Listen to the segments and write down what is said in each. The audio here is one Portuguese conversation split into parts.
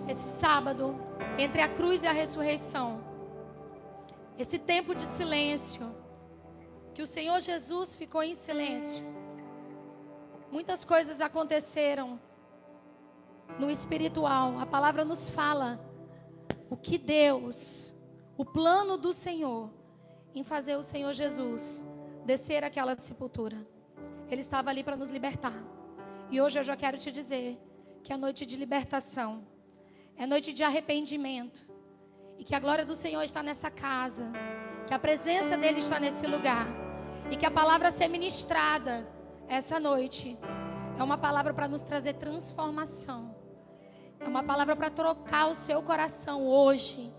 esse sábado, entre a cruz e a ressurreição, esse tempo de silêncio, que o Senhor Jesus ficou em silêncio. Muitas coisas aconteceram no espiritual. A palavra nos fala o que Deus, o plano do Senhor em fazer o Senhor Jesus descer aquela sepultura. Ele estava ali para nos libertar. E hoje eu já quero te dizer que é noite de libertação, é noite de arrependimento, e que a glória do Senhor está nessa casa, que a presença dele está nesse lugar, e que a palavra a ser ministrada essa noite é uma palavra para nos trazer transformação, é uma palavra para trocar o seu coração hoje,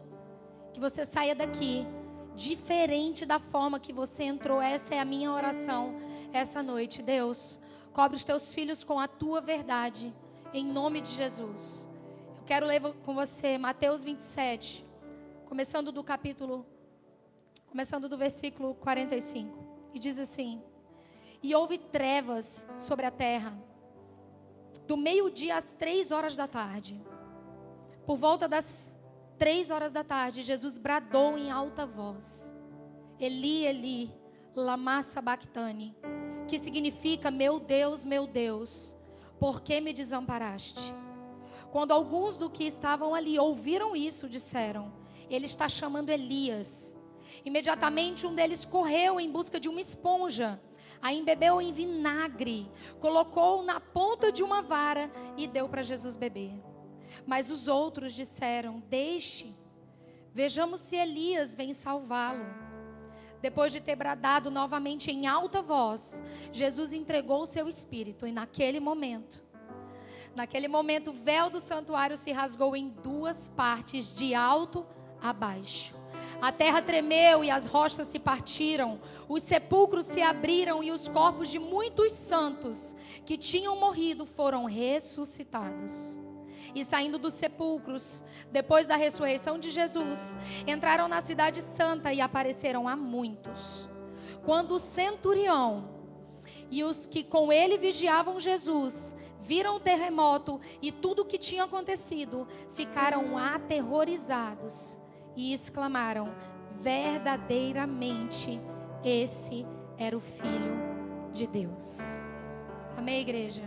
que você saia daqui diferente da forma que você entrou. Essa é a minha oração essa noite. Deus, cobre os teus filhos com a tua verdade, em nome de Jesus. Eu quero ler com você Mateus 27, começando do versículo 45. E diz assim: e houve trevas sobre a terra, do meio-dia às 3 horas da tarde. Por volta das 3 horas da tarde, Jesus bradou em alta voz: Eli, Eli, lama sabachthani, que significa: meu Deus, por que me desamparaste? Quando alguns do que estavam ali ouviram isso, disseram: ele está chamando Elias. Imediatamente um deles correu em busca de uma esponja, a embebeu em vinagre, colocou na ponta de uma vara e deu para Jesus beber. Mas os outros disseram: deixe, vejamos se Elias vem salvá-lo. Depois de ter bradado novamente em alta voz, Jesus entregou o seu espírito. E naquele momento, o véu do santuário se rasgou em 2 partes, de alto a baixo. A terra tremeu e as rochas se partiram, os sepulcros se abriram e os corpos de muitos santos que tinham morrido foram ressuscitados. E saindo dos sepulcros, depois da ressurreição de Jesus, entraram na cidade santa e apareceram a muitos. Quando o centurião e os que com ele vigiavam Jesus viram o terremoto e tudo o que tinha acontecido, ficaram aterrorizados e exclamaram: verdadeiramente esse era o Filho de Deus. Amém, igreja?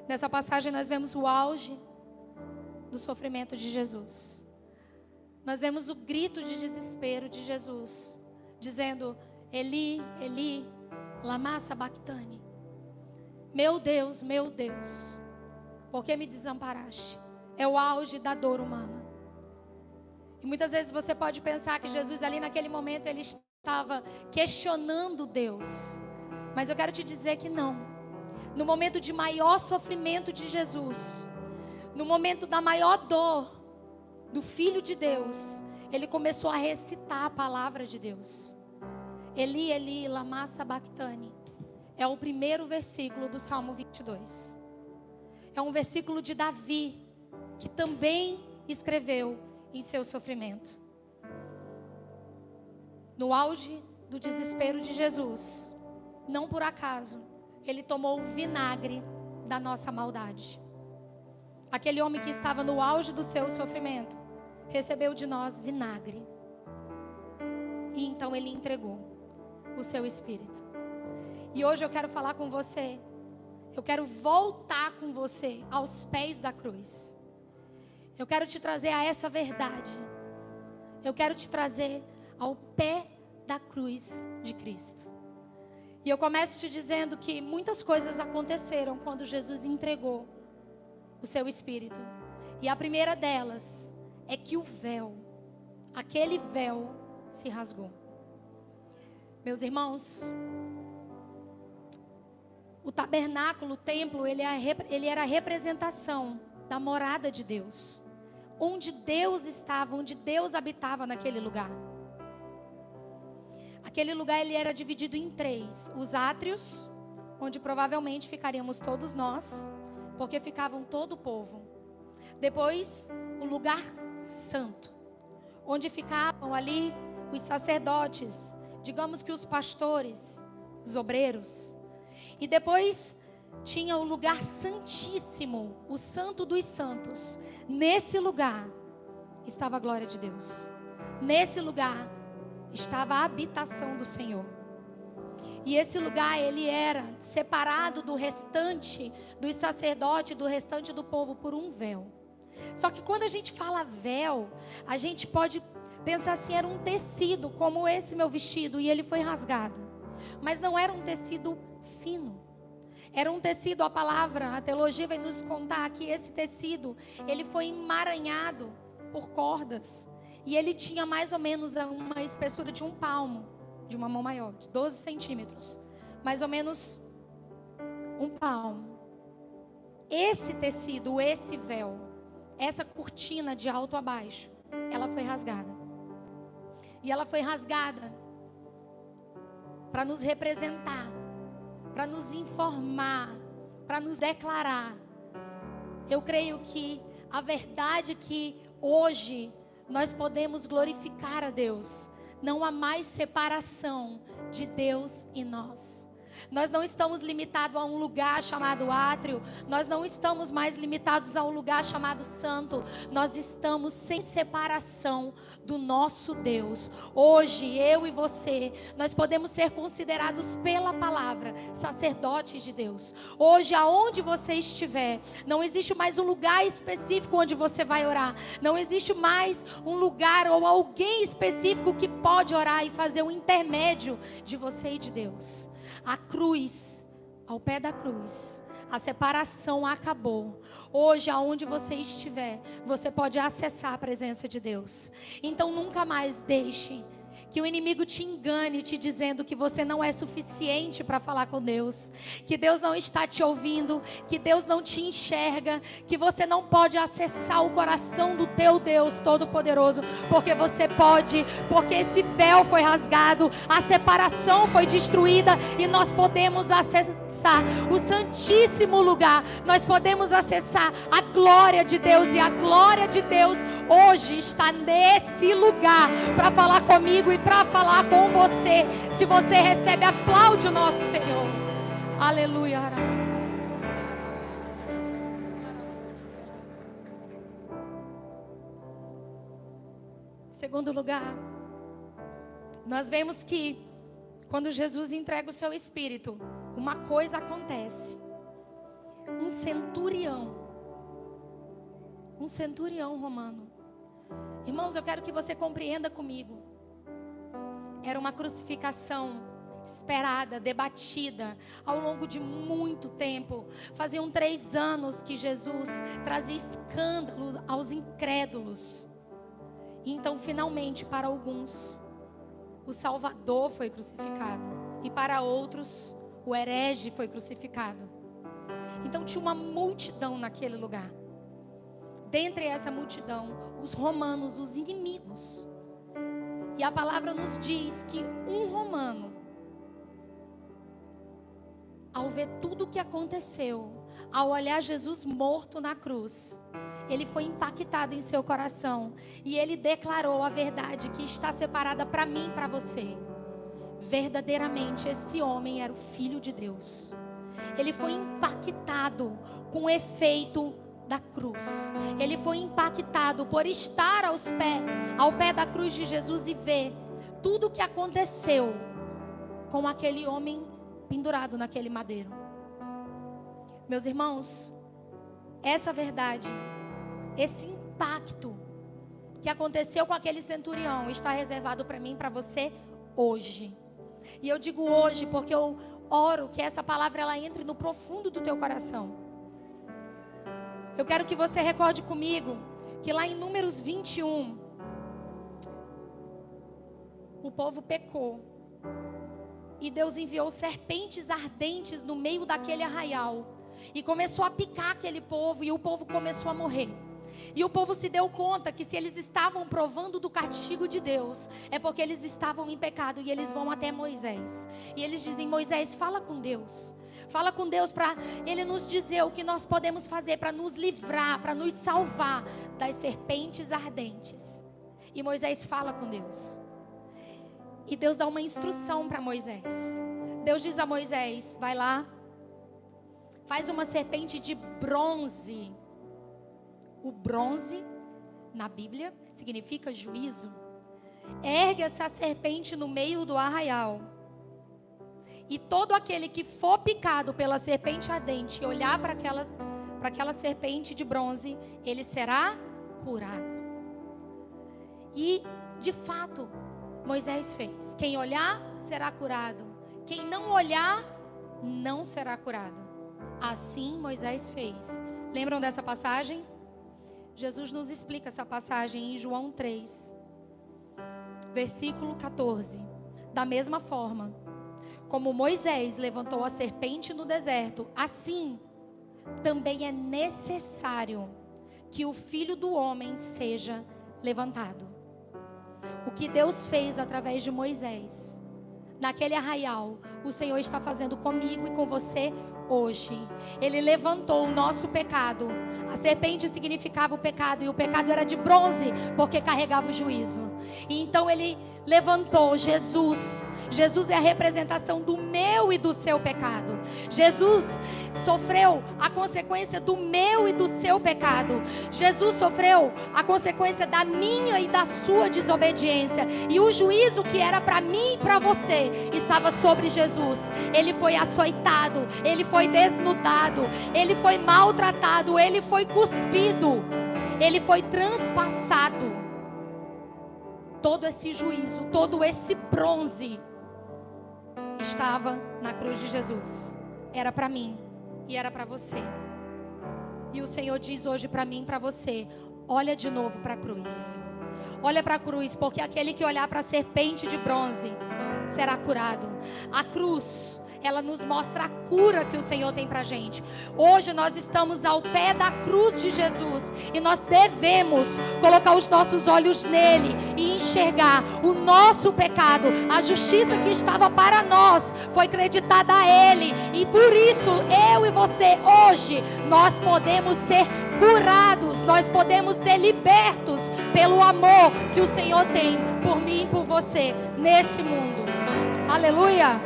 Nessa passagem nós vemos o auge do sofrimento de Jesus. Nós vemos o grito de desespero de Jesus, dizendo: Eli, Eli, lama sabachthani. Meu Deus, por que me desamparaste? É o auge da dor humana. E muitas vezes você pode pensar que Jesus ali naquele momento ele estava questionando Deus. Mas eu quero te dizer que não. No momento de maior sofrimento de Jesus, no momento da maior dor do Filho de Deus, ele começou a recitar a palavra de Deus. Eli, Eli, lama sabachthani. É o primeiro versículo do Salmo 22. É um versículo de Davi, que também escreveu em seu sofrimento. No auge do desespero de Jesus, não por acaso, ele tomou o vinagre da nossa maldade. Aquele homem que estava no auge do seu sofrimento, recebeu de nós vinagre. E então ele entregou o seu espírito. E hoje eu quero falar com você, eu quero voltar com você aos pés da cruz. Eu quero te trazer a essa verdade. Eu quero te trazer ao pé da cruz de Cristo. E eu começo te dizendo que muitas coisas aconteceram quando Jesus entregou o seu espírito. E a primeira delas é que o véu, aquele véu, se rasgou. Meus irmãos, o tabernáculo, o templo, ele era a representação da morada de Deus. Onde Deus estava, onde Deus habitava naquele lugar. Aquele lugar ele era dividido em 3. Os átrios, onde provavelmente ficaríamos todos nós, porque ficavam todo o povo. Depois, o lugar santo, onde ficavam ali os sacerdotes, digamos que os pastores, os obreiros. E depois tinha o lugar santíssimo, o santo dos santos. Nesse lugar estava a glória de Deus. Nesse lugar estava a habitação do Senhor. E esse lugar, ele era separado do restante dos sacerdotes, do restante do povo, por um véu. Só que quando a gente fala véu, a gente pode pensar assim, era um tecido, como esse meu vestido, e ele foi rasgado. Mas não era um tecido fino. Era um tecido, a teologia vai nos contar que esse tecido, ele foi emaranhado por cordas. E ele tinha mais ou menos uma espessura de um palmo, de uma mão maior, de 12 centímetros. Mais ou menos um palmo. Esse tecido, esse véu, essa cortina de alto a baixo, ela foi rasgada. E ela foi rasgada para nos representar, para nos informar, para nos declarar. Eu creio que a verdade que hoje nós podemos glorificar a Deus. Não há mais separação de Deus e nós. Nós não estamos limitados a um lugar chamado átrio. Nós não estamos mais limitados a um lugar chamado santo. Nós estamos sem separação do nosso Deus. Hoje, eu e você, nós podemos ser considerados pela palavra sacerdotes de Deus. Hoje, aonde você estiver, não existe mais um lugar específico onde você vai orar. Não existe mais um lugar ou alguém específico que pode orar e fazer um intermédio de você e de Deus. A cruz, ao pé da cruz, a separação acabou. Hoje, aonde você estiver, você pode acessar a presença de Deus. Então nunca mais deixe que o inimigo te engane, te dizendo que você não é suficiente para falar com Deus, que Deus não está te ouvindo, que Deus não te enxerga, que você não pode acessar o coração do teu Deus Todo-Poderoso, porque você pode, porque esse véu foi rasgado, a separação foi destruída e nós podemos acessar o santíssimo lugar, nós podemos acessar a glória de Deus, e a glória de Deus hoje está nesse lugar para falar comigo e para falar com você. Se você recebe, aplaude o nosso Senhor. Aleluia. Segundo lugar, nós vemos que quando Jesus entrega o seu espírito, uma coisa acontece. Um centurião romano. Irmãos, eu quero que você compreenda comigo. Era uma crucificação esperada, debatida ao longo de muito tempo. Faziam 3 anos que Jesus trazia escândalos aos incrédulos. E então, finalmente, para alguns, o Salvador foi crucificado. E para outros, o herege foi crucificado. Então tinha uma multidão naquele lugar. Dentre essa multidão, os romanos, os inimigos. E a palavra nos diz que um romano, ao ver tudo o que aconteceu, ao olhar Jesus morto na cruz, ele foi impactado em seu coração. E ele declarou a verdade que está separada para mim e para você. Verdadeiramente, esse homem era o Filho de Deus. Ele foi impactado com o efeito da cruz. Ele foi impactado por estar ao pé da cruz de Jesus e ver tudo o que aconteceu com aquele homem pendurado naquele madeiro. Meus irmãos, essa verdade, esse impacto que aconteceu com aquele centurião está reservado para mim e para você hoje. E eu digo hoje porque eu oro que essa palavra ela entre no profundo do teu coração. Eu quero que você recorde comigo que lá em Números 21, o povo pecou. E Deus enviou serpentes ardentes no meio daquele arraial. E começou a picar aquele povo, e o povo começou a morrer. E o povo se deu conta que se eles estavam provando do castigo de Deus, é porque eles estavam em pecado. E eles vão até Moisés. E eles dizem: Moisés, fala com Deus. Fala com Deus para Ele nos dizer o que nós podemos fazer para nos livrar, para nos salvar das serpentes ardentes. E Moisés fala com Deus. E Deus dá uma instrução para Moisés. Deus diz a Moisés: vai lá, faz uma serpente de bronze. O bronze, na Bíblia, significa juízo. Ergue essa serpente no meio do arraial. E todo aquele que for picado pela serpente ardente e olhar para aquela serpente de bronze, ele será curado. E, de fato, Moisés fez. Quem olhar, será curado. Quem não olhar, não será curado. Assim Moisés fez. Lembram dessa passagem? Jesus nos explica essa passagem em João 3, versículo 14. Da mesma forma, como Moisés levantou a serpente no deserto, assim também é necessário que o Filho do Homem seja levantado. O que Deus fez através de Moisés, naquele arraial, o Senhor está fazendo comigo e com você hoje. Ele levantou o nosso pecado. A serpente significava o pecado, e o pecado era de bronze, porque carregava o juízo. E então ele levantou Jesus. Jesus é a representação do meu e do seu pecado. Jesus sofreu a consequência do meu e do seu pecado. Jesus sofreu a consequência da minha e da sua desobediência. E o juízo que era para mim e para você estava sobre Jesus. Ele foi açoitado, ele foi desnudado, ele foi maltratado, ele foi cuspido, ele foi transpassado. Todo esse juízo, todo esse bronze estava na cruz de Jesus. Era para mim e era para você. E o Senhor diz hoje para mim e para você: olha de novo para a cruz. Olha para a cruz, porque aquele que olhar para a serpente de bronze será curado. A cruz, ela nos mostra a cura que o Senhor tem pra gente. Hoje nós estamos ao pé da cruz de Jesus e nós devemos colocar os nossos olhos nele e enxergar o nosso pecado. A justiça que estava para nós foi creditada a ele, e por isso eu e você hoje nós podemos ser curados, nós podemos ser libertos pelo amor que o Senhor tem por mim e por você nesse mundo. Aleluia!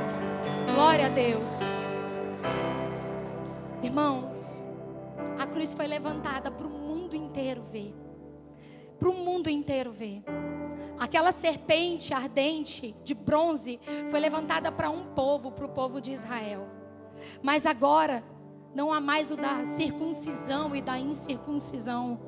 Glória a Deus. Irmãos, a cruz foi levantada para o mundo inteiro ver. Para o mundo inteiro ver. Aquela serpente ardente de bronze foi levantada para um povo, para o povo de Israel. Mas agora não há mais o da circuncisão e da incircuncisão.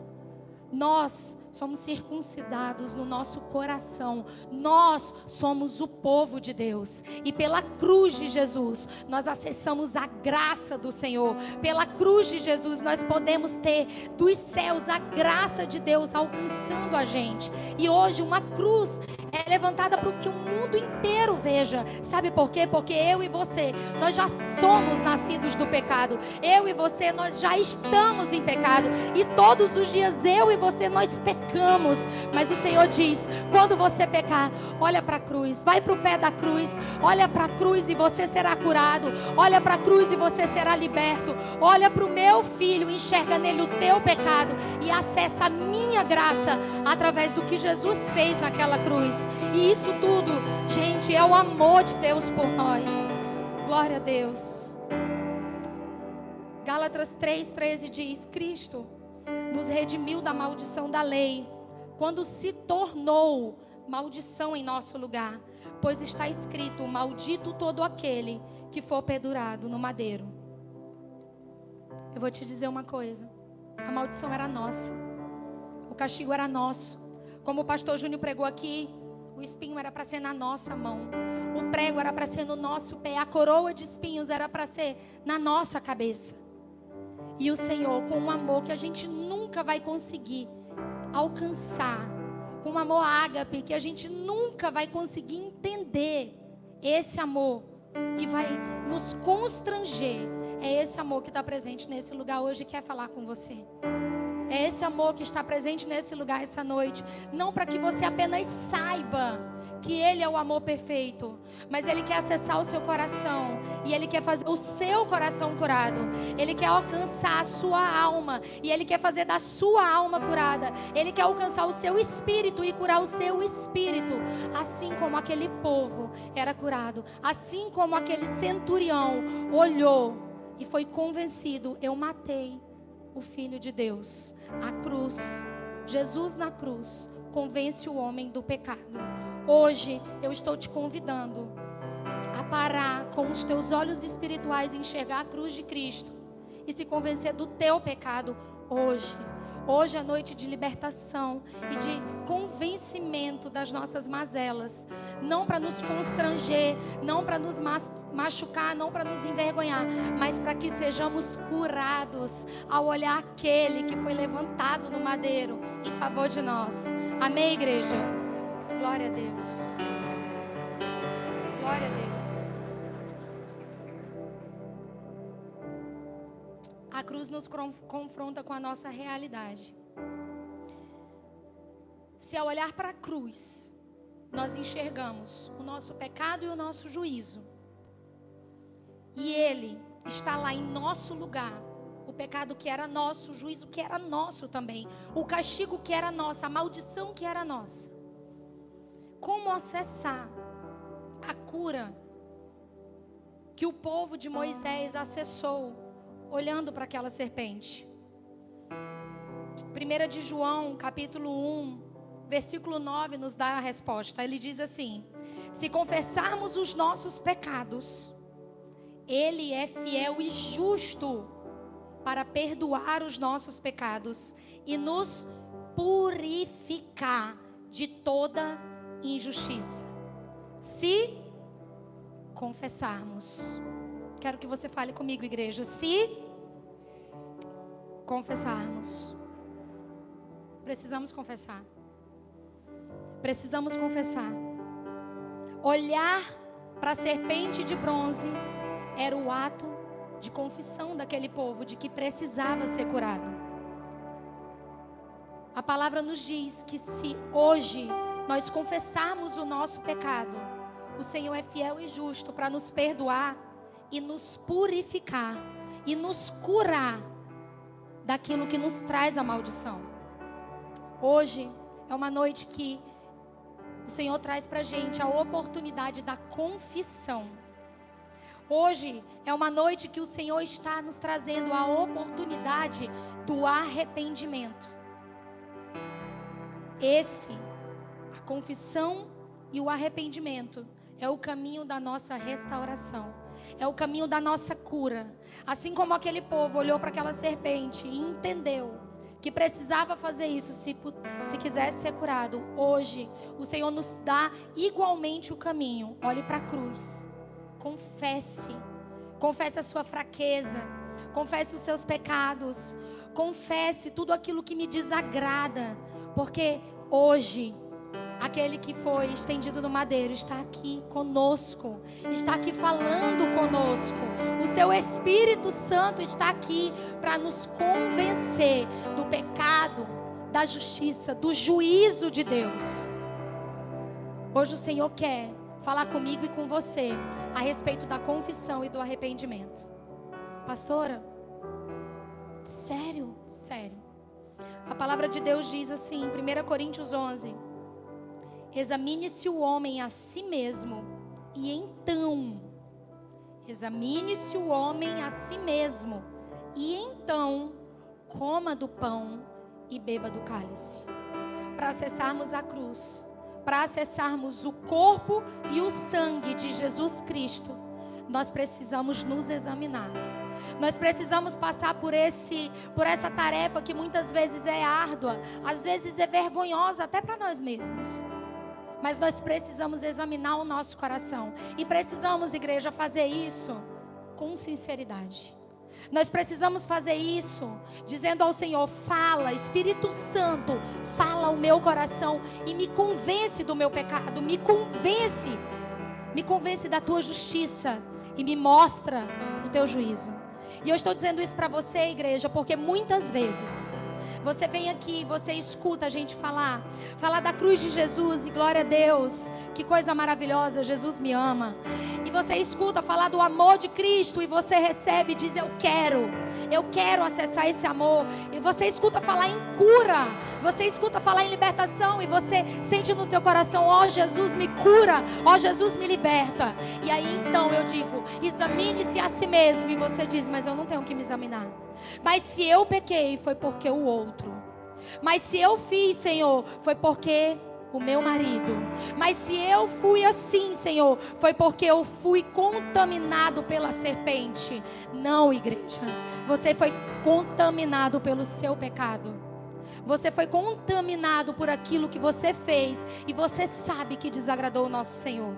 Nós somos circuncidados no nosso coração. Nós somos o povo de Deus. E pela cruz de Jesus, nós acessamos a graça do Senhor. Pela cruz de Jesus, nós podemos ter dos céus a graça de Deus alcançando a gente. E hoje uma cruz é levantada para que o mundo inteiro veja. Sabe por quê? Porque eu e você, nós já somos nascidos do pecado. Eu e você, nós já estamos em pecado. E todos os dias eu e você, nós pecamos. Mas o Senhor diz: quando você pecar, olha para a cruz, vai para o pé da cruz, olha para a cruz e você será curado, olha para a cruz e você será liberto, olha para o meu filho, enxerga nele o teu pecado e acessa a minha graça através do que Jesus fez naquela cruz. E isso tudo, gente, é o amor de Deus por nós. Glória a Deus. Gálatas 3:13 diz: Cristo nos redimiu da maldição da lei, quando se tornou maldição em nosso lugar, pois está escrito: maldito todo aquele que for pendurado no madeiro. Eu vou te dizer uma coisa: a maldição era nossa, o castigo era nosso. Como o pastor Júnior pregou aqui, o espinho era para ser na nossa mão, o prego era para ser no nosso pé, a coroa de espinhos era para ser na nossa cabeça. E o Senhor, com um amor que a gente nunca vai conseguir alcançar, com um amor ágape que a gente nunca vai conseguir entender, esse amor que vai nos constranger, é esse amor que está presente nesse lugar hoje e quer falar com você. É esse amor que está presente nesse lugar essa noite, não para que você apenas saiba que Ele é o amor perfeito, mas Ele quer acessar o seu coração, e Ele quer fazer o seu coração curado. Ele quer alcançar a sua alma, e Ele quer fazer da sua alma curada. Ele quer alcançar o seu espírito e curar o seu espírito, assim como aquele povo era curado, assim como aquele centurião olhou e foi convencido: eu matei o Filho de Deus. A cruz, Jesus na cruz, convence o homem do pecado. Hoje eu estou te convidando a parar com os teus olhos espirituais e enxergar a cruz de Cristo e se convencer do teu pecado hoje. Hoje é noite de libertação e de convencimento das nossas mazelas. Não para nos constranger, não para nos machucar, não para nos envergonhar, mas para que sejamos curados ao olhar aquele que foi levantado no madeiro em favor de nós. Amém, igreja? Glória a Deus. Glória a Deus. A cruz nos confronta com a nossa realidade. Se ao olhar para a cruz, nós enxergamos o nosso pecado e o nosso juízo, e Ele está lá em nosso lugar, o pecado que era nosso, o juízo que era nosso também, o castigo que era nosso, a maldição que era nossa. Como acessar a cura que o povo de Moisés acessou olhando para aquela serpente? 1 de João, capítulo 1, versículo 9, nos dá a resposta. Ele diz assim: se confessarmos os nossos pecados, Ele é fiel e justo para perdoar os nossos pecados e nos purificar de toda injustiça. Se confessarmos. Quero que você fale comigo, igreja. Se confessarmos. Precisamos confessar. Precisamos confessar. Olhar para a serpente de bronze era o ato de confissão daquele povo, de que precisava ser curado. A palavra nos diz que se hoje nós confessarmos o nosso pecado, o Senhor é fiel e justo para nos perdoar e nos purificar e nos curar daquilo que nos traz a maldição. Hoje é uma noite que o Senhor traz para a gente a oportunidade da confissão. Hoje é uma noite que o Senhor está nos trazendo a oportunidade do arrependimento. A confissão e o arrependimento é o caminho da nossa restauração. É o caminho da nossa cura. Assim como aquele povo olhou para aquela serpente e entendeu que precisava fazer isso se quisesse ser curado, hoje o Senhor nos dá igualmente o caminho. Olhe para a cruz. Confesse a sua fraqueza, confesse os seus pecados, confesse tudo aquilo que me desagrada, porque hoje aquele que foi estendido no madeiro está aqui conosco, está aqui falando conosco. O seu Espírito Santo está aqui para nos convencer do pecado, da justiça, do juízo de Deus. Hoje o Senhor quer falar comigo e com você a respeito da confissão e do arrependimento. Pastora, sério? Sério. A palavra de Deus diz assim, 1 Coríntios 11: examine-se o homem a si mesmo, e então, examine-se o homem a si mesmo, e então, coma do pão e beba do cálice. Para acessarmos a cruz, para acessarmos o corpo e o sangue de Jesus Cristo, nós precisamos nos examinar. Nós precisamos passar por essa tarefa que muitas vezes é árdua, às vezes é vergonhosa até para nós mesmos. Mas nós precisamos examinar o nosso coração. E precisamos, igreja, fazer isso com sinceridade. Nós precisamos fazer isso dizendo ao Senhor: fala, Espírito Santo, fala o meu coração e me convence do meu pecado, me convence da tua justiça e me mostra o teu juízo. E eu estou dizendo isso para você, igreja, porque muitas vezes você vem aqui, você escuta a gente falar da cruz de Jesus, e glória a Deus, que coisa maravilhosa, Jesus me ama. E você escuta falar do amor de Cristo, e você recebe e diz: eu quero acessar esse amor. E você escuta falar em cura, você escuta falar em libertação, e você sente no seu coração: ó Jesus me cura, ó Jesus me liberta. E aí então eu digo: examine-se a si mesmo. E você diz, mas eu não tenho que me examinar. Mas se eu pequei, foi porque o outro. Mas se eu fiz, Senhor, foi porque o meu marido. Mas se eu fui assim, Senhor, foi porque eu fui contaminado pela serpente. Não, igreja. Você foi contaminado pelo seu pecado. Você foi contaminado por aquilo que você fez. E você sabe que desagradou o nosso Senhor.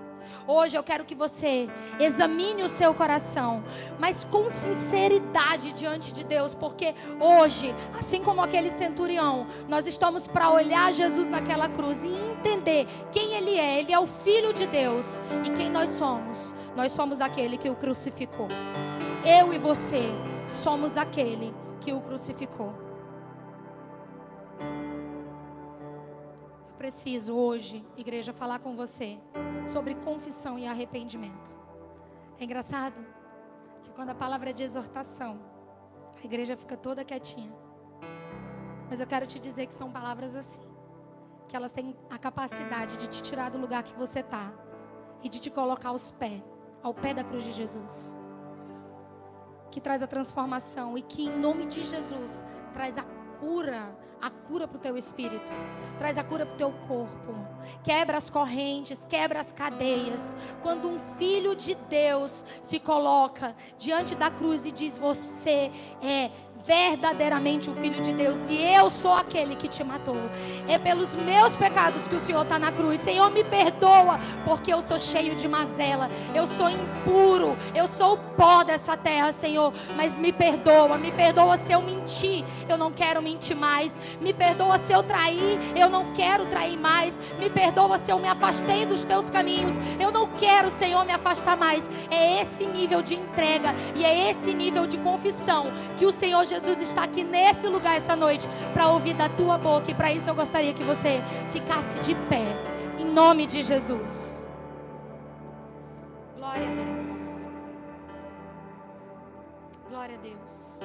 Hoje eu quero que você examine o seu coração, mas com sinceridade diante de Deus, porque hoje, assim como aquele centurião, nós estamos para olhar Jesus naquela cruz e entender quem Ele é. Ele é o Filho de Deus. E quem nós somos? Nós somos aquele que o crucificou. Eu e você somos aquele que o crucificou. Eu preciso hoje, igreja, falar com você sobre confissão e arrependimento. É engraçado que quando a palavra é de exortação, a igreja fica toda quietinha. Mas eu quero te dizer que são palavras assim, que elas têm a capacidade de te tirar do lugar que você está e de te colocar ao pé da cruz de Jesus, que traz a transformação e que em nome de Jesus traz a cura para o teu espírito, traz a cura para o teu corpo, quebra as correntes, quebra as cadeias. Quando um filho de Deus se coloca diante da cruz e diz, você é verdadeiramente o Filho de Deus e eu sou aquele que te matou, é pelos meus pecados que o Senhor está na cruz. Senhor, me perdoa, porque eu sou cheio de mazela, eu sou impuro, eu sou o pó dessa terra, Senhor, mas me perdoa se eu mentir, eu não quero mentir mais, me perdoa se eu trair, eu não quero trair mais, me perdoa se eu me afastei dos teus caminhos, eu não quero, Senhor, me afastar mais. É esse nível de entrega e é esse nível de confissão que o Senhor Jesus está aqui nesse lugar essa noite para ouvir da tua boca. E para isso eu gostaria que você ficasse de pé, em nome de Jesus. Glória a Deus. Glória a Deus.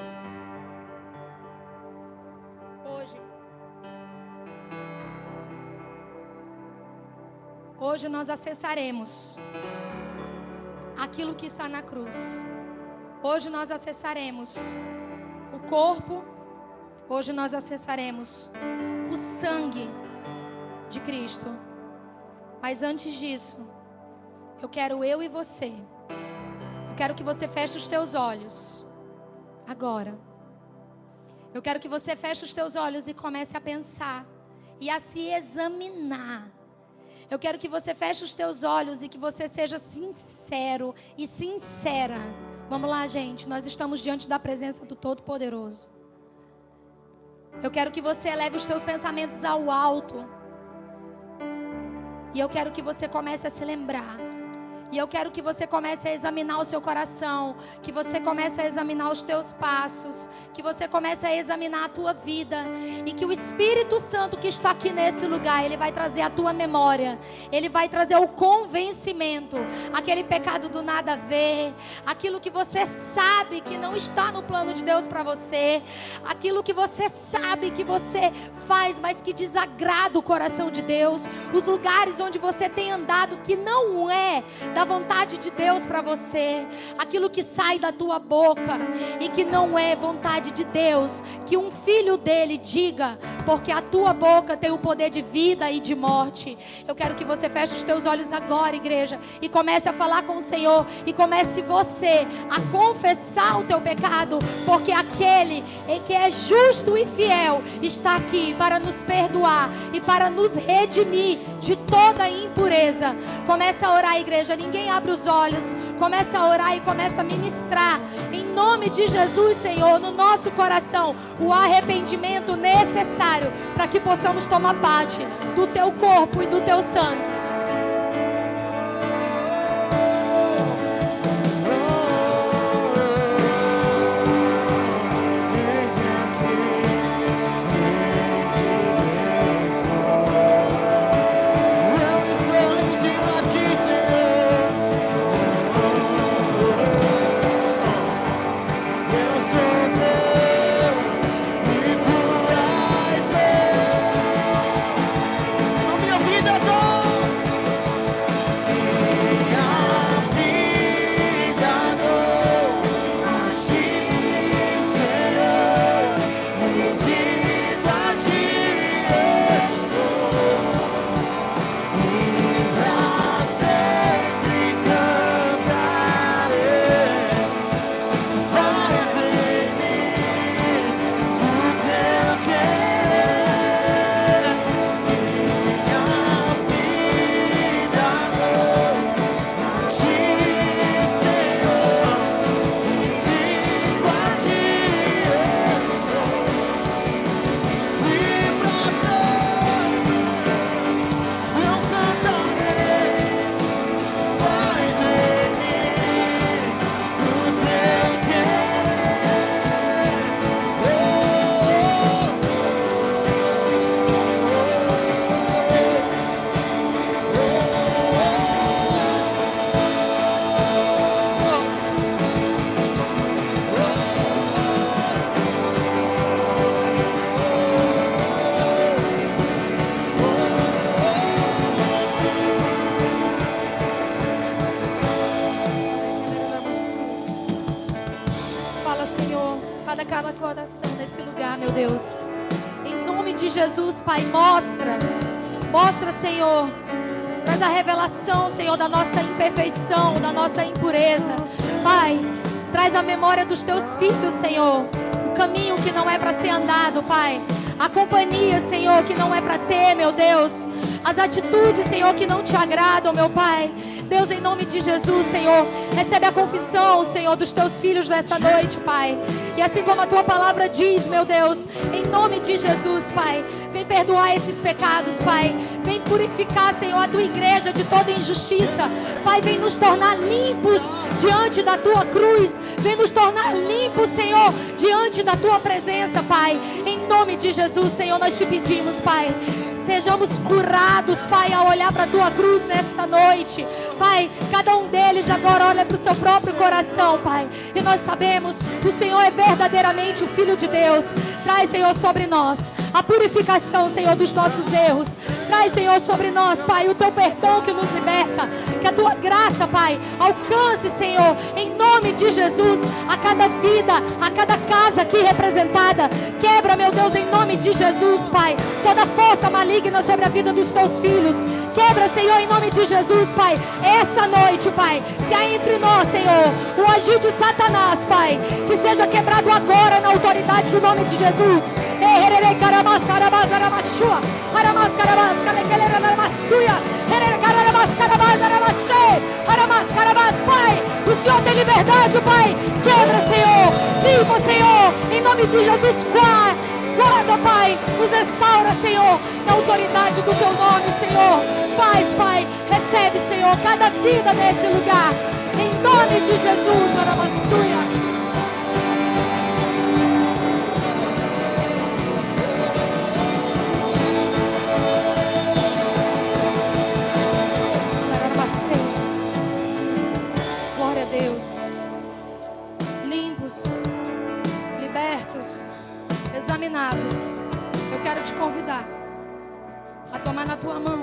Hoje nós acessaremos aquilo que está na cruz. Hoje nós acessaremos o corpo. Hoje nós acessaremos o sangue de Cristo. Mas antes disso, eu e você. Eu quero que você feche os teus olhos. Agora. Eu quero que você feche os teus olhos e comece a pensar e a se examinar. Eu quero que você feche os teus olhos e que você seja sincero e sincera. Vamos lá, gente. Nós estamos diante da presença do Todo-Poderoso. Eu quero que você eleve os teus pensamentos ao alto. E eu quero que você comece a se lembrar. E eu quero que você comece a examinar o seu coração, que você comece a examinar os teus passos, que você comece a examinar a tua vida, e que o Espírito Santo que está aqui nesse lugar, ele vai trazer a tua memória, ele vai trazer o convencimento, aquele pecado do nada a ver, aquilo que você sabe que não está no plano de Deus para você, aquilo que você sabe que você faz, mas que desagrada o coração de Deus, os lugares onde você tem andado que não é da vontade de Deus para você, aquilo que sai da tua boca e que não é vontade de Deus, que um filho dele diga, porque a tua boca tem o poder de vida e de morte. Eu quero que você feche os teus olhos agora, igreja, e comece a falar com o Senhor, e comece você a confessar o teu pecado, porque aquele que é justo e fiel está aqui para nos perdoar e para nos redimir de toda impureza. Comece a orar, igreja. Ninguém abre os olhos. Começa a orar e começa a ministrar. Em nome de Jesus, Senhor, no nosso coração, o arrependimento necessário para que possamos tomar parte do teu corpo e do teu sangue. Vida toda. Deus. Em nome de Jesus, Pai, mostra, Senhor. Traz a revelação, Senhor, da nossa imperfeição, da nossa impureza. Pai, traz a memória dos teus filhos, Senhor. O caminho que não é para ser andado, Pai. A companhia, Senhor, que não é para ter, meu Deus. As atitudes, Senhor, que não te agradam, meu Pai. Deus, em nome de Jesus, Senhor, recebe a confissão, Senhor, dos teus filhos nessa noite, Pai. E assim como a tua palavra diz, meu Deus, em nome de Jesus, Pai, vem perdoar esses pecados, Pai. Vem purificar, Senhor, a tua igreja de toda injustiça. Pai, vem nos tornar limpos diante da tua cruz. Vem nos tornar limpos, Senhor, diante da tua presença, Pai. Em nome de Jesus, Senhor, nós te pedimos, Pai. Sejamos curados, Pai, ao olhar para a tua cruz nessa noite. Pai, cada um deles agora olha para o seu próprio coração, Pai. E nós sabemos, o Senhor é verdadeiramente o Filho de Deus. Traz, Senhor, sobre nós a purificação, Senhor, dos nossos erros. Traz, Senhor, sobre nós, Pai, o teu perdão que nos liberta. Que a tua graça, Pai, alcance, Senhor, em nome de Jesus, a cada vida, a cada casa aqui representada. Quebra, meu Deus, em nome de Jesus, Pai, toda força maligna sobre a vida dos teus filhos. Quebra, Senhor, em nome de Jesus, Pai. Essa noite, Pai, se há entre nós, Senhor, o agir de Satanás, Pai, que seja quebrado agora na autoridade do nome de Jesus. Pai, o Senhor tem liberdade, Pai. Quebra, Senhor. Limpa, Senhor, em nome de Jesus. Guarda, Pai, nos restaura, Senhor, na autoridade do teu nome, Senhor. Faz, Pai, recebe, Senhor, cada vida nesse lugar, em nome de Jesus. Aramassuia. Glória a Deus. Limpos, libertos, examinados. Eu quero te convidar a tomar na tua mão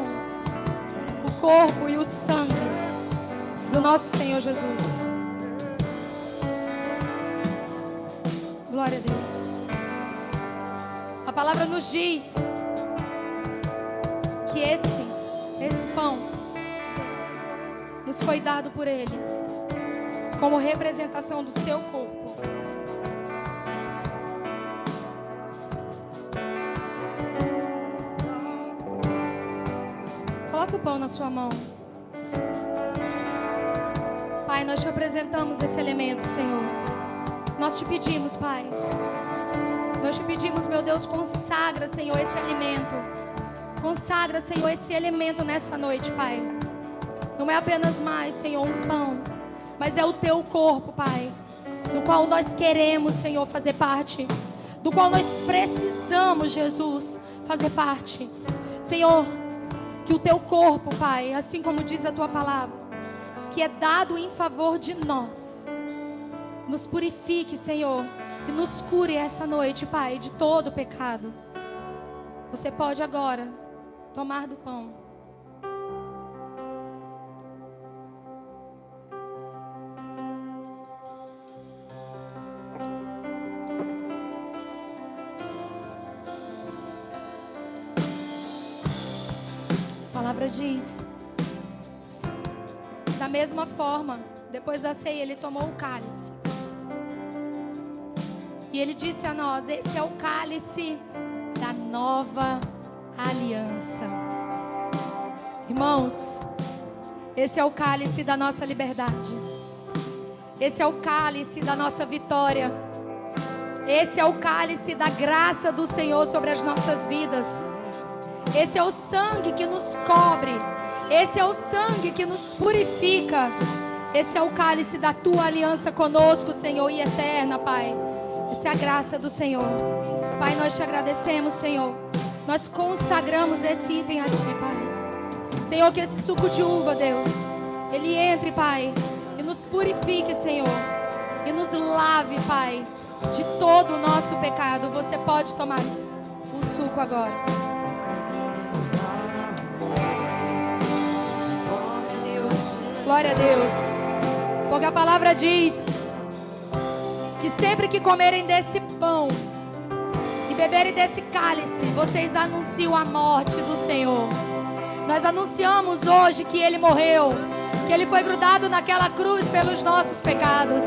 o corpo e o sangue do nosso Senhor Jesus. Glória a Deus. A palavra nos diz que esse pão nos foi dado por Ele como representação do seu corpo. Coloque o pão na sua mão. Pai, nós te apresentamos esse elemento, Senhor. Nós te pedimos, Pai. Nós te pedimos, meu Deus, consagra, Senhor, esse alimento. Consagra, Senhor, esse elemento nessa noite, Pai. Não é apenas mais, Senhor, um pão, mas é o teu corpo, Pai, do qual nós queremos, Senhor, fazer parte, do qual nós precisamos, Jesus, fazer parte. Senhor, que o teu corpo, Pai, assim como diz a tua palavra, que é dado em favor de nós, nos purifique, Senhor, e nos cure essa noite, Pai, de todo pecado. Você pode agora tomar do pão. A palavra diz, da mesma forma, depois da ceia, ele tomou o cálice. E ele disse a nós, esse é o cálice da nova aliança. Irmãos, esse é o cálice da nossa liberdade. Esse é o cálice da nossa vitória. Esse é o cálice da graça do Senhor sobre as nossas vidas. Esse é o sangue que nos cobre. Esse é o sangue que nos purifica. Esse é o cálice da tua aliança conosco, Senhor, e eterna, Pai. Essa é a graça do Senhor. Pai, nós te agradecemos, Senhor. Nós consagramos esse item a ti, Pai. Senhor, que esse suco de uva, Deus, ele entre, Pai, e nos purifique, Senhor, e nos lave, Pai, de todo o nosso pecado. Você pode tomar o suco agora. Glória a Deus. Porque a palavra diz que sempre que comerem desse pão e beberem desse cálice, vocês anunciam a morte do Senhor. Nós anunciamos hoje que Ele morreu, que Ele foi grudado naquela cruz pelos nossos pecados,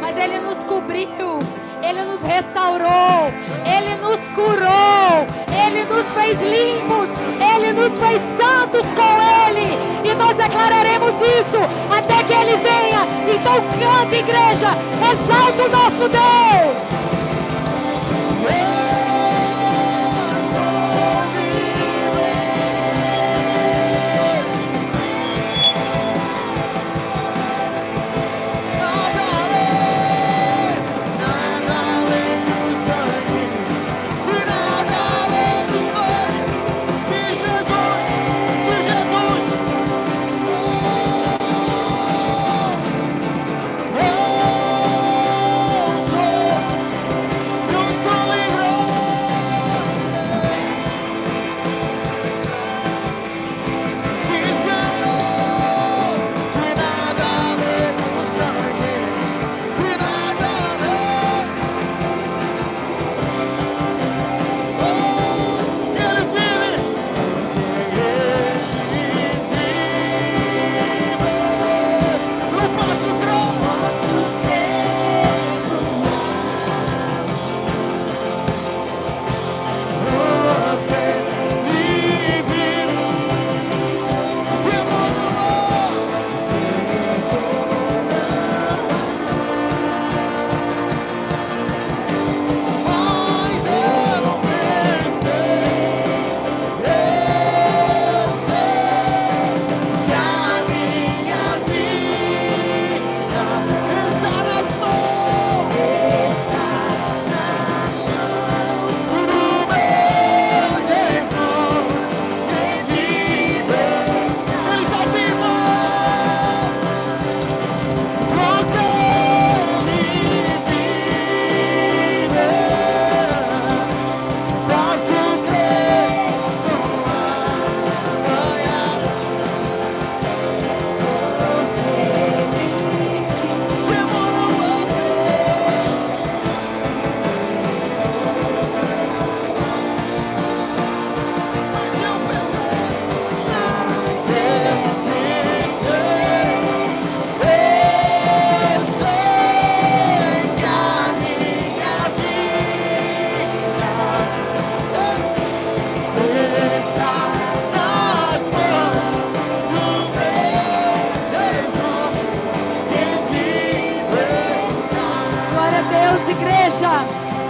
mas Ele nos cobriu, Ele nos restaurou, Ele nos curou, Ele nos fez limpos, Ele nos fez santos com Ele, e nós declararemos isso até que Ele venha. Então canta, igreja, exalta o nosso Deus.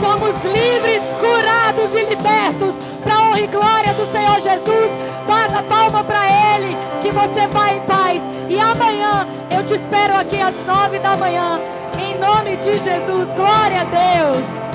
Somos livres, curados e libertos para a honra e glória do Senhor Jesus. Bata a palma para Ele, que você vai em paz. E amanhã eu te espero aqui às 9 da manhã, em nome de Jesus. Glória a Deus.